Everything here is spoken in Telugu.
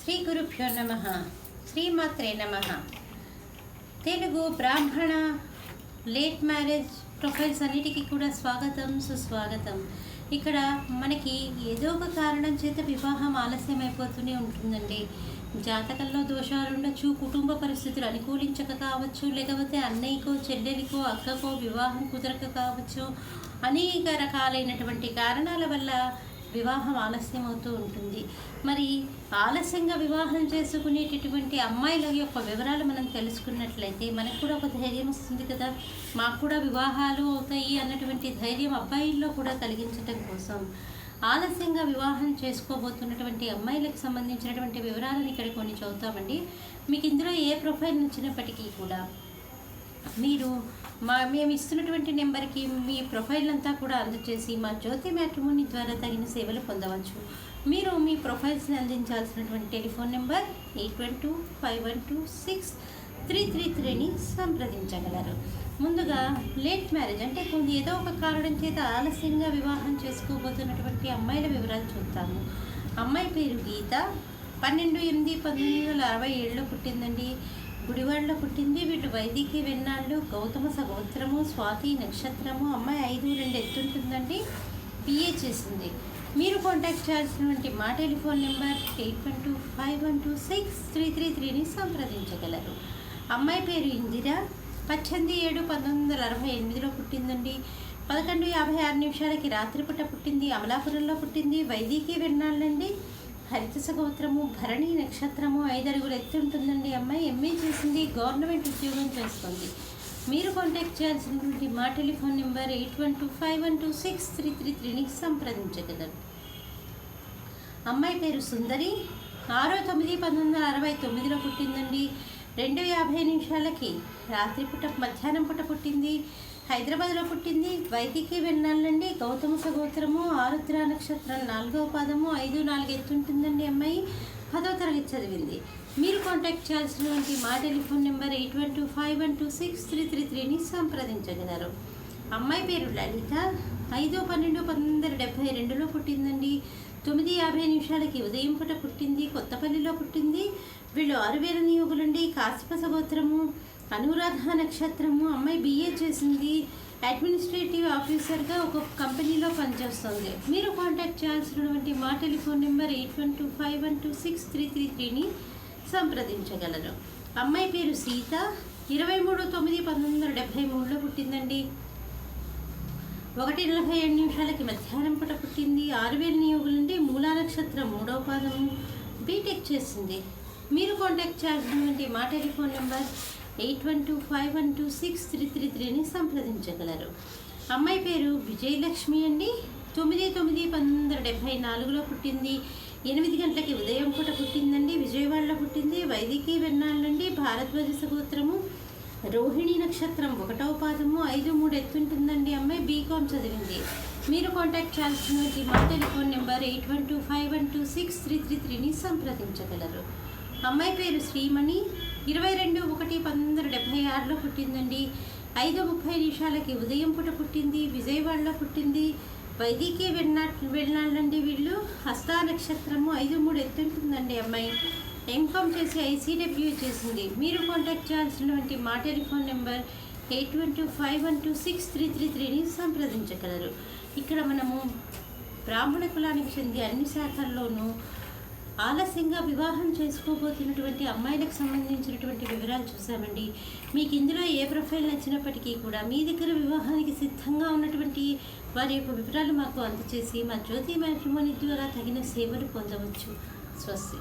శ్రీ గురుభ్యో నమః. శ్రీమాత్రే నమః. తెలుగు బ్రాహ్మణ లేట్ మ్యారేజ్ ప్రొఫైల్స్ అన్నిటికీ కూడా స్వాగతం, సుస్వాగతం. ఇక్కడ మనకి ఏదో ఒక కారణం చేత వివాహం ఆలస్యం అయిపోతూనే ఉంటుందండి. జాతకంలో దోషాలు ఉండొచ్చు, కుటుంబ పరిస్థితులు అనుకూలించక కావచ్చు, లేకపోతే అన్నయ్యకో చెల్లెలికో అక్కకో వివాహం కుదరక కావచ్చు. అనేక రకాలైనటువంటి కారణాల వల్ల వివాహం ఆలస్యం అవుతూ ఉంటుంది. మరి ఆలస్యంగా వివాహం చేసుకునేటటువంటి అమ్మాయిల యొక్క వివరాలు మనం తెలుసుకున్నట్లయితే మనకు కూడా ఒక ధైర్యం వస్తుంది కదా, మాకు కూడా వివాహాలు అవుతాయి అన్నటువంటి ధైర్యం అబ్బాయిల్లో కూడా కలిగించడం కోసం ఆలస్యంగా వివాహం చేసుకోబోతున్నటువంటి అమ్మాయిలకు సంబంధించినటువంటి వివరాలను ఇక్కడ కొన్ని చదువుతామండి. మీకు ఇందులో ఏ ప్రొఫైల్ నచ్చినప్పటికీ కూడా మీరు మేము ఇస్తున్నటువంటి నెంబర్కి మీ ప్రొఫైల్ అంతా కూడా అందజేసి మా జ్యోతి మ్యాట్రిమోనీ ద్వారా తగిన సేవలు పొందవచ్చు. మీరు మీ ప్రొఫైల్స్ని అందించాల్సినటువంటి టెలిఫోన్ నెంబర్ 8121263333ని సంప్రదించగలరు. ముందుగా లేట్ మ్యారేజ్ అంటే ఏదో ఒక కారణం చేత ఆలస్యంగా వివాహం చేసుకోబోతున్నటువంటి అమ్మాయిల వివరాలు చూద్దాము. అమ్మాయి పేరు గీత, 12/8/1967లో పుట్టిందండి. గుడివాడలో పుట్టింది. వీళ్ళు వైదికి వెన్నాళ్ళు, గౌతమ సగోత్రము, స్వాతి నక్షత్రము. అమ్మాయి 5'2" ఎత్తుంటుందండి. పిఏ చేసింది. మీరు కాంటాక్ట్ చేయాల్సినటువంటి మా టెలిఫోన్ నెంబర్ 8125126333ని సంప్రదించగలరు. అమ్మాయి పేరు ఇందిర, 18/7/1968లో పుట్టిందండి. 11:56 రాత్రిపూట పుట్టింది. అమలాపురంలో పుట్టింది. వైదికి వెన్నాళ్ళండి. హరిత సగోత్రము, భరణి నక్షత్రము. 5 అడుగులు ఎత్తుంటుందండి. అమ్మాయి ఎంఏ చేసింది. గవర్నమెంట్ ఉద్యోగం చేస్తుంది. మీరు కాంటాక్ట్ చేయాల్సినటువంటి మా టెలిఫోన్ నెంబర్ 8125126333ని సంప్రదించగలరు. అమ్మాయి పేరు సుందరి, 6/9/1969లో పుట్టిందండి. 2:50 రాత్రిపూట మధ్యాహ్నం పూట పుట్టింది. హైదరాబాద్లో పుట్టింది. వైదికి వెన్నాళ్ళండి. గౌతమ సగోత్రము, ఆరుద్ర నక్షత్రం, 4వ పాదము, 5'4" ఎత్తుంటుందండి. అమ్మాయి 10వ తరగతి చదివింది. మీరు కాంటాక్ట్ చేయాల్సినటువంటి మా టెలిఫోన్ నెంబర్ 8125126333ని సంప్రదించగలరు. అమ్మాయి పేరు లలిత, 5/12/1972లో పుట్టిందండి. 9:50 ఉదయం పూట పుట్టింది. కొత్తపల్లిలో పుట్టింది. వీళ్ళు 6,000 నియోగులండి. కాశ్యప సగోత్రము, అనురాధ నక్షత్రము. అమ్మాయి బిఏ చేసింది. అడ్మినిస్ట్రేటివ్ ఆఫీసర్గా ఒక కంపెనీలో పనిచేస్తుంది. మీరు కాంటాక్ట్ చేయాల్సినటువంటి మా టెలిఫోన్ నెంబర్ 8125126333ని సంప్రదించగలరు. అమ్మాయి పేరు సీత, 23/9/1973లో పుట్టిందండి. 1:47 మధ్యాహ్నం పూట పుట్టింది. 6,000 నియోగులండి. మూలా నక్షత్రం, 3వ పాదము. బీటెక్ చేసింది. మీరు కాంటాక్ట్ చేయాల్సినటువంటి మా టెలిఫోన్ నెంబర్ 8125126333ని సంప్రదించగలరు. అమ్మాయి పేరు విజయలక్ష్మి అండి. 9/9/1974లో పుట్టింది. 8 గంటలకి ఉదయం పూట పుట్టిందండి. విజయవాడలో పుట్టింది. వైదికి వెన్నాళ్ళండి. భారద్వాజ సగోత్రము, రోహిణి నక్షత్రం, 1వ పాదము, 5'3" ఎత్తుంటుందండి. అమ్మాయి బీకామ్ చదివింది. మీరు కాంటాక్ట్ చేయాల్సినటువంటి మా టెలిఫోన్ నెంబర్ 8125126333ని సంప్రదించగలరు. అమ్మాయి పేరు శ్రీమణి, 22/1/1976లో పుట్టిందండి. 5:30 ఉదయం పూట పుట్టింది. విజయవాడలో పుట్టింది. వైదికి వెన్నాళ్ళండి. వీళ్ళు హస్త నక్షత్రము, 5'3" ఎత్తుంటుందండి. అమ్మాయి ఎంకామ్ చేసి ICWA చేసింది. మీరు కాంటాక్ట్ చేయాల్సినటువంటి మా టెలిఫోన్ నెంబర్ 8125126333ని సంప్రదించగలరు. ఇక్కడ మనము బ్రాహ్మణ కులానికి చెంది అన్ని శాఖల్లోనూ ఆలస్యంగా వివాహం చేసుకోబోతున్నటువంటి అమ్మాయిలకు సంబంధించినటువంటి వివరాలు చూసామండి. మీకు ఇందులో ఏ ప్రొఫైల్ నచ్చినప్పటికీ కూడా మీ దగ్గర వివాహానికి సిద్ధంగా ఉన్నటువంటి వారి యొక్క వివరాలు మాకు అందజేసి మా జ్యోతి మ్యాట్రిమోనీ ద్వారా తగిన సేవలు పొందవచ్చు. స్వస్తి.